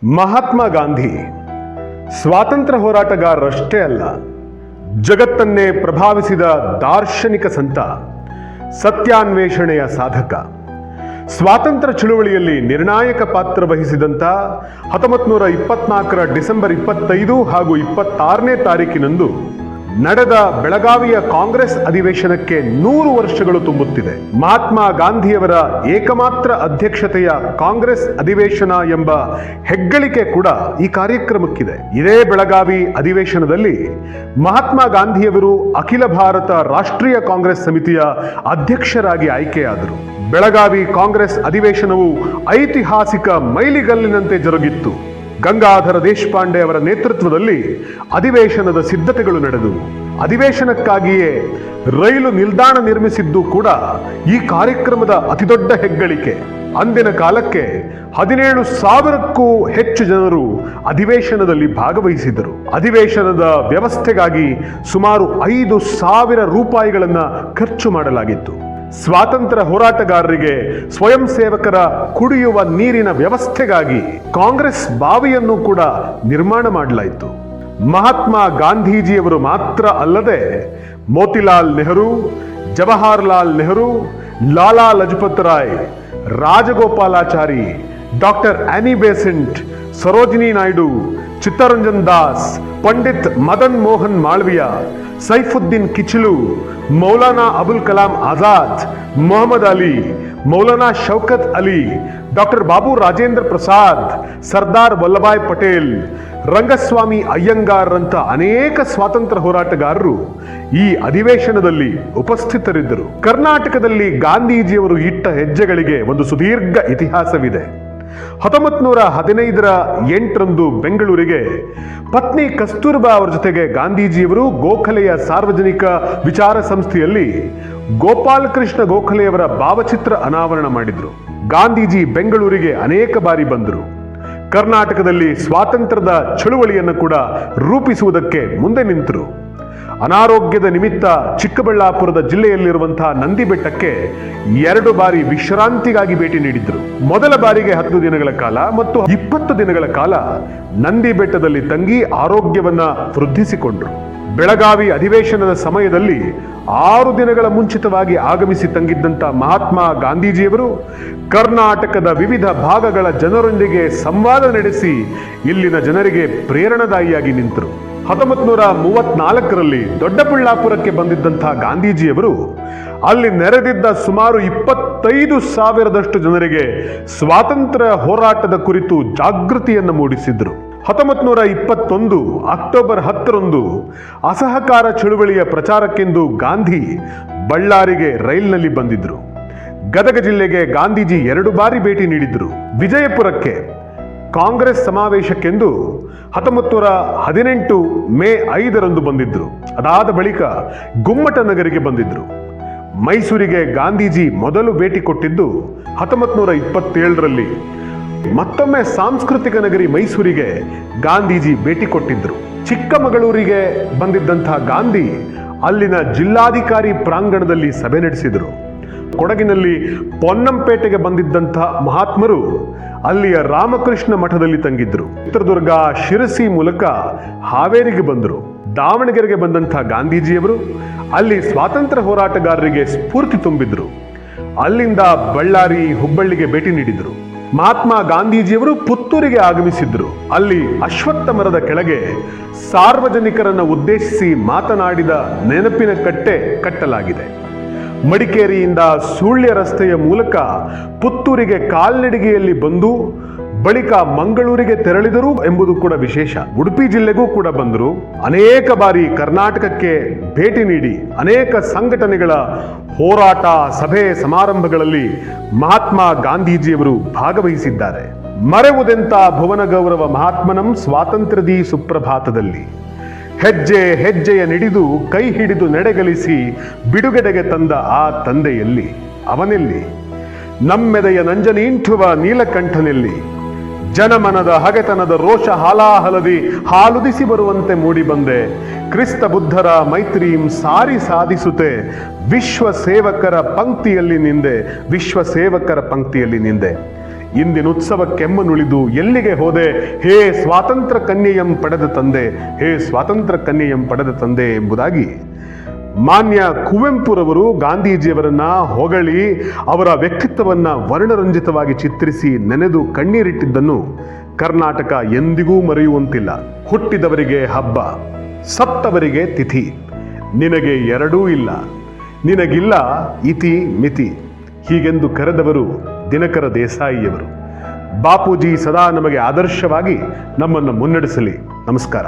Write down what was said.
ಮಹಾತ್ಮ ಗಾಂಧಿ ಸ್ವಾತಂತ್ರ್ಯ ಹೋರಾಟಗಾರರಷ್ಟೇ ಅಲ್ಲ, ಜಗತ್ತನ್ನೇ ಪ್ರಭಾವಿಸಿದ ದಾರ್ಶನಿಕ ಸಂತ, ಸತ್ಯಾನ್ವೇಷಣೆಯ ಸಾಧಕ. ಸ್ವಾತಂತ್ರ್ಯ ಚಳುವಳಿಯಲ್ಲಿ ನಿರ್ಣಾಯಕ ಪಾತ್ರ ವಹಿಸಿದಂಥ 1924 ಡಿಸೆಂಬರ್ 25 ಹಾಗೂ 26ನೇ ತಾರೀಕಿನಂದು ನಡೆದ ಬೆಳಗಾವಿಯ ಕಾಂಗ್ರೆಸ್ ಅಧಿವೇಶನಕ್ಕೆ 100 ವರ್ಷಗಳು ತುಂಬುತ್ತಿದೆ. ಮಹಾತ್ಮ ಗಾಂಧಿಯವರ ಏಕಮಾತ್ರ ಅಧ್ಯಕ್ಷತೆಯ ಕಾಂಗ್ರೆಸ್ ಅಧಿವೇಶನ ಎಂಬ ಹೆಗ್ಗಳಿಕೆ ಕೂಡ ಈ ಕಾರ್ಯಕ್ರಮಕ್ಕಿದೆ. ಇದೇ ಬೆಳಗಾವಿ ಅಧಿವೇಶನದಲ್ಲಿ ಮಹಾತ್ಮ ಗಾಂಧಿಯವರು ಅಖಿಲ ಭಾರತ ರಾಷ್ಟ್ರೀಯ ಕಾಂಗ್ರೆಸ್ ಸಮಿತಿಯ ಅಧ್ಯಕ್ಷರಾಗಿ ಆಯ್ಕೆಯಾದರು. ಬೆಳಗಾವಿ ಕಾಂಗ್ರೆಸ್ ಅಧಿವೇಶನವು ಐತಿಹಾಸಿಕ ಮೈಲಿಗಲ್ಲಿನಂತೆ ಜರುಗಿತ್ತು. ಗಂಗಾಧರ ದೇಶಪಾಂಡೆ ಅವರ ನೇತೃತ್ವದಲ್ಲಿ ಅಧಿವೇಶನದ ಸಿದ್ಧತೆಗಳು ನಡೆದವು. ಅಧಿವೇಶನಕ್ಕಾಗಿಯೇ ರೈಲು ನಿಲ್ದಾಣ ನಿರ್ಮಿಸಿದ್ದು ಕೂಡ ಈ ಕಾರ್ಯಕ್ರಮದ ಅತಿದೊಡ್ಡ ಹೆಗ್ಗಳಿಕೆ. ಅಂದಿನ ಕಾಲಕ್ಕೆ 17,000ಕ್ಕೂ ಹೆಚ್ಚು ಜನರು ಅಧಿವೇಶನದಲ್ಲಿ ಭಾಗವಹಿಸಿದರು. ಅಧಿವೇಶನದ ವ್ಯವಸ್ಥೆಗಾಗಿ ಸುಮಾರು 5,000 ರೂಪಾಯಿಗಳನ್ನು ಖರ್ಚು ಮಾಡಲಾಗಿತ್ತು. ಸ್ವಾತಂತ್ರ್ಯ ಹೋರಾಟಗಾರರಿಗೆ ಸ್ವಯಂ ಸೇವಕರ ಕುಡಿಯುವ ನೀರಿನ ವ್ಯವಸ್ಥೆಗಾಗಿ ಕಾಂಗ್ರೆಸ್ ಬಾವಿಯನ್ನು ಕೂಡ ನಿರ್ಮಾಣ ಮಾಡಲಾಯಿತು. ಮಹಾತ್ಮ ಗಾಂಧೀಜಿಯವರು ಮಾತ್ರ ಅಲ್ಲದೆ Motilal Nehru, Jawaharlal Nehru, Lala Lajpat Rai, Rajagopalachari, doctor Annie Besant, Sarojini Naidu, Chittaranjan Das, Pandit Madan Mohan Malaviya, Saifuddin Kitchlew, Maulana Abul Kalam Azad, Mohammad Ali, Maulana Shaukat Ali, doctor Babu Rajendra Prasad, Sardar Vallabhbhai Patel, Rangaswami ಅಯ್ಯಂಗಾರ್ರಂಥ ಅನೇಕ ಸ್ವಾತಂತ್ರ್ಯ ಹೋರಾಟಗಾರರು ಈ ಅಧಿವೇಶನದಲ್ಲಿ ಉಪಸ್ಥಿತರಿದ್ದರು. ಕರ್ನಾಟಕದಲ್ಲಿ ಗಾಂಧೀಜಿಯವರು ಇಟ್ಟ ಹೆಜ್ಜೆಗಳಿಗೆ ಒಂದು ಸುದೀರ್ಘ ಇತಿಹಾಸವಿದೆ. 1915ರ 8ರಂದು ಬೆಂಗಳೂರಿಗೆ ಪತ್ನಿ ಕಸ್ತೂರ್ಬಾ ಅವರ ಜೊತೆಗೆ ಗಾಂಧೀಜಿಯವರು ಗೋಖಲೆಯ ಸಾರ್ವಜನಿಕ ವಿಚಾರ ಸಂಸ್ಥೆಯಲ್ಲಿ ಗೋಪಾಲಕೃಷ್ಣ ಗೋಖಲೆಯವರ ಭಾವಚಿತ್ರ ಅನಾವರಣ ಮಾಡಿದರು. ಗಾಂಧೀಜಿ ಬೆಂಗಳೂರಿಗೆ ಅನೇಕ ಬಾರಿ ಬಂದರು. ಕರ್ನಾಟಕದಲ್ಲಿ ಸ್ವಾತಂತ್ರ್ಯದ ಚಳುವಳಿಯನ್ನು ಕೂಡ ರೂಪಿಸುವುದಕ್ಕೆ ಮುಂದೆ ನಿಂತರು. ಅನಾರೋಗ್ಯದ ನಿಮಿತ್ತ ಚಿಕ್ಕಬಳ್ಳಾಪುರದ ಜಿಲ್ಲೆಯಲ್ಲಿರುವಂತಹ ನಂದಿ ಬೆಟ್ಟಕ್ಕೆ 2 ಬಾರಿ ವಿಶ್ರಾಂತಿಗಾಗಿ ಭೇಟಿ ನೀಡಿದ್ರು. ಮೊದಲ ಬಾರಿಗೆ 10 ದಿನಗಳ ಕಾಲ ಮತ್ತು 20 ದಿನಗಳ ಕಾಲ ನಂದಿ ಬೆಟ್ಟದಲ್ಲಿ ತಂಗಿ ಆರೋಗ್ಯವನ್ನ ವೃದ್ಧಿಸಿಕೊಂಡ್ರು. ಬೆಳಗಾವಿ ಅಧಿವೇಶನದ ಸಮಯದಲ್ಲಿ 6 ದಿನಗಳ ಮುಂಚಿತವಾಗಿ ಆಗಮಿಸಿ ತಂಗಿದ್ದಂಥ ಮಹಾತ್ಮ ಗಾಂಧೀಜಿಯವರು ಕರ್ನಾಟಕದ ವಿವಿಧ ಭಾಗಗಳ ಜನರೊಂದಿಗೆ ಸಂವಾದ ನಡೆಸಿ ಇಲ್ಲಿನ ಜನರಿಗೆ ಪ್ರೇರಣಾದಾಯಿಯಾಗಿ ನಿಂತರು. 1934ರಲ್ಲಿ ದೊಡ್ಡಬಳ್ಳಾಪುರಕ್ಕೆ ಬಂದಿದ್ದಂಥ ಗಾಂಧೀಜಿಯವರು ಅಲ್ಲಿ ನೆರೆದಿದ್ದ ಸುಮಾರು 25,000ದಷ್ಟು ಜನರಿಗೆ ಸ್ವಾತಂತ್ರ್ಯ ಹೋರಾಟದ ಕುರಿತು ಜಾಗೃತಿಯನ್ನು ಮೂಡಿಸಿದ್ರು. 1921 ಅಕ್ಟೋಬರ್ 10ರಂದು ಅಸಹಕಾರ ಚಳುವಳಿಯ ಪ್ರಚಾರಕ್ಕೆಂದು ಗಾಂಧಿ ಬಳ್ಳಾರಿಗೆ ರೈಲಿನಲ್ಲಿ ಬಂದಿದ್ರು. ಗದಗ ಜಿಲ್ಲೆಗೆ ಗಾಂಧೀಜಿ 2 ಬಾರಿ ಭೇಟಿ ನೀಡಿದ್ರು. ವಿಜಯಪುರಕ್ಕೆ ಕಾಂಗ್ರೆಸ್ ಸಮಾವೇಶಕ್ಕೆಂದು 1918 ಮೇ 5ರಂದು ಬಂದಿದ್ರು. ಅದಾದ ಬಳಿಕ ಗುಮ್ಮಟ ನಗರಿಗೆ ಬಂದಿದ್ರು. ಮೈಸೂರಿಗೆ ಗಾಂಧೀಜಿ ಮೊದಲು ಭೇಟಿ ಕೊಟ್ಟಿದ್ದು 1927ರಲ್ಲಿ. ಮತ್ತೊಮ್ಮೆ ಸಾಂಸ್ಕೃತಿಕ ನಗರಿ ಮೈಸೂರಿಗೆ ಗಾಂಧೀಜಿ ಭೇಟಿ ಕೊಟ್ಟಿದ್ರು. ಚಿಕ್ಕಮಗಳೂರಿಗೆ ಬಂದಿದ್ದಂಥ ಗಾಂಧಿ ಅಲ್ಲಿನ ಜಿಲ್ಲಾಧಿಕಾರಿ ಪ್ರಾಂಗಣದಲ್ಲಿ ಸಭೆ ನಡೆಸಿದರು. ಕೊಡಗಿನಲ್ಲಿ ಪೊನ್ನಂಪೇಟೆಗೆ ಬಂದಿದ್ದಂಥ ಮಹಾತ್ಮರು ಅಲ್ಲಿಯ ರಾಮಕೃಷ್ಣ ಮಠದಲ್ಲಿ ತಂಗಿದ್ರು. ಚಿತ್ರದುರ್ಗ, ಶಿರಸಿ ಮೂಲಕ ಹಾವೇರಿಗೆ ಬಂದರು. ದಾವಣಗೆರೆಗೆ ಬಂದಂಥ ಗಾಂಧೀಜಿಯವರು ಅಲ್ಲಿ ಸ್ವಾತಂತ್ರ್ಯ ಹೋರಾಟಗಾರರಿಗೆ ಸ್ಫೂರ್ತಿ ತುಂಬಿದ್ರು. ಅಲ್ಲಿಂದ ಬಳ್ಳಾರಿ, ಹುಬ್ಬಳ್ಳಿಗೆ ಭೇಟಿ ನೀಡಿದರು. ಮಹಾತ್ಮ ಗಾಂಧೀಜಿಯವರು ಪುತ್ತೂರಿಗೆ ಆಗಮಿಸಿದ್ರು. ಅಲ್ಲಿ ಅಶ್ವತ್ಥ ಮರದ ಕೆಳಗೆ ಸಾರ್ವಜನಿಕರನ್ನು ಉದ್ದೇಶಿಸಿ ಮಾತನಾಡಿದ ನೆನಪಿನ ಕಟ್ಟೆ ಕಟ್ಟಲಾಗಿದೆ. ಮಡಿಕೇರಿಯಿಂದ ಸುಳ್ಯ ರಸ್ತೆಯ ಮೂಲಕ ಪುತ್ತೂರಿಗೆ ಕಾಲ್ನಡಿಗೆಯಲ್ಲಿ ಬಂದು ಬಳಿಕ ಮಂಗಳೂರಿಗೆ ತೆರಳಿದರು ಎಂಬುದು ಕೂಡ ವಿಶೇಷ. ಉಡುಪಿ ಜಿಲ್ಲೆಗೂ ಕೂಡ ಬಂದರು. ಅನೇಕ ಬಾರಿ ಕರ್ನಾಟಕಕ್ಕೆ ಭೇಟಿ ನೀಡಿ ಅನೇಕ ಸಂಘಟನೆಗಳ ಹೋರಾಟ, ಸಭೆ ಸಮಾರಂಭಗಳಲ್ಲಿ ಮಹಾತ್ಮ ಗಾಂಧೀಜಿಯವರು ಭಾಗವಹಿಸಿದ್ದಾರೆ. ಮರೆವುದೆಂತ ಭುವನ ಗೌರವ ಮಹಾತ್ಮನಂ ಸ್ವಾತಂತ್ರ್ಯದಿ ಸುಪ್ರಭಾತದಲ್ಲಿ. ಹೆಜ್ಜೆ ಹೆಜ್ಜೆಯ ನಿಡಿದು ಕೈ ಹಿಡಿದು ನಡೆಗಲಿಸಿ ಬಿಡುಗಡೆಗೆ ತಂದ ಆ ತಂದೆಯಲ್ಲಿ, ಅವನೆಲ್ಲಿ? ನಮ್ಮೆದೆಯ ನಂಜನೀಂಠುವ ನೀಲಕಂಠನೆಲ್ಲಿ? ಜನಮನದ ಹಗೆತನದ ರೋಷ ಹಾಲಾಹಲದಿ ಹಾಲುದಿಸಿ ಬರುವಂತೆ ಮೂಡಿ ಬಂದೆ. ಕ್ರಿಸ್ತ ಬುದ್ಧರ ಮೈತ್ರಿಂ ಸಾರಿ ಸಾಧಿಸುತ್ತೆ, ವಿಶ್ವ ಸೇವಕರ ಪಂಕ್ತಿಯಲ್ಲಿ ನಿಂದೆ. ಇಂದಿನ ಉತ್ಸವ ಕೆಮ್ಮನುಳಿದು ಎಲ್ಲಿಗೆ ಹೋದೆ, ಹೇ ಸ್ವಾತಂತ್ರ್ಯ ಕನ್ಯೆಯಂ ಪಡೆದ ತಂದೆ ಎಂಬುದಾಗಿ ಮಾನ್ಯ ಕುವೆಂಪುರವರು ಗಾಂಧೀಜಿಯವರನ್ನ ಹೊಗಳಿ ಅವರ ವ್ಯಕ್ತಿತ್ವವನ್ನ ವರ್ಣರಂಜಿತವಾಗಿ ಚಿತ್ರಿಸಿ ನೆನೆದು ಕಣ್ಣೀರಿಟ್ಟಿದ್ದನ್ನು ಕರ್ನಾಟಕ ಎಂದಿಗೂ ಮರೆಯುವಂತಿಲ್ಲ. ಹುಟ್ಟಿದವರಿಗೆ ಹಬ್ಬ, ಸತ್ತವರಿಗೆ ತಿಥಿ, ನಿನಗೆ ಎರಡೂ ಇಲ್ಲ, ನಿನಗಿಲ್ಲ ಇತಿ ಮಿತಿ ಹೀಗೆಂದು ಕರೆದವರು ದಿನಕರ ದೇಸಾಯಿಯವರು. ಬಾಪೂಜಿ ಸದಾ ನಮಗೆ ಆದರ್ಶವಾಗಿ ನಮ್ಮನ್ನು ಮುನ್ನಡೆಸಲಿ. ನಮಸ್ಕಾರ.